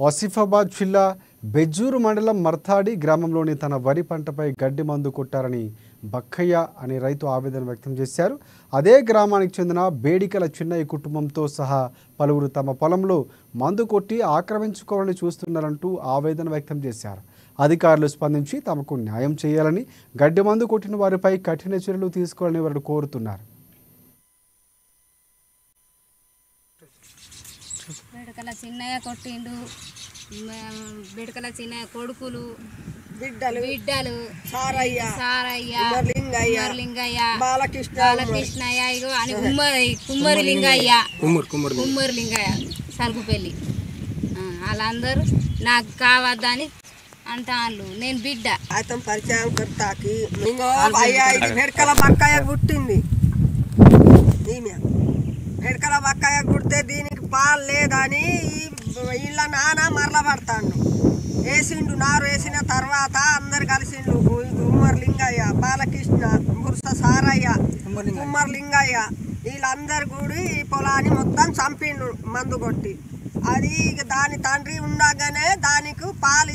ఆసిఫాబాద్ జిల్లా బెజ్జూరు మండలం మర్తాడి గ్రామంలోని తన వరి పంటపై గడ్డి మందు కొట్టారని బక్కయ్య అనే రైతు ఆవేదన వ్యక్తం చేశారు. అదే గ్రామానికి చెందిన బేడికల చిన్నయ్య కుటుంబంతో సహా పలువురు తమ పొలంలో మందు కొట్టి ఆక్రమించుకోవాలని చూస్తున్నారంటూ ఆవేదన వ్యక్తం చేశారు. అధికారులు స్పందించి తమకు న్యాయం చేయాలని, గడ్డి మందు కొట్టిన వారిపై కఠిన చర్యలు తీసుకోవాలని వారు కోరుతున్నారు. బెడకల చిన్నయ్య కొట్టిండు, బెడకల చిన్నయ్య కొడుకులు బిడ్డలు సారయ్య లింగయ్య బాలకృష్ణయ్య ఇగో అని కుమ్మరి లింగయ్య సరుకుపల్లి వాళ్ళందరూ నాకు కావద్దని అంటాను. నేను బిడ్డ అతను పరిచయం కొడతాకి బెడకల బక్కాయ గుట్టింది. బెడకల బక్కాయ గుడితే దీనికి పాలు లేదని వీళ్ళ నాన్న మరల పడతాను. వేసిండు, నారు వేసిన తర్వాత అందరు కలిసిండు. కుమ్మరి లింగయ్య, బాలకృష్ణ, మురుస సారయ్య, కుమ్మరి లింగయ్య వీళ్ళందరూ కూడి ఈ పొలాన్ని మొత్తం చంపిండు మందు కొట్టి. అది దాని తండ్రి ఉండగానే దానికి పాలు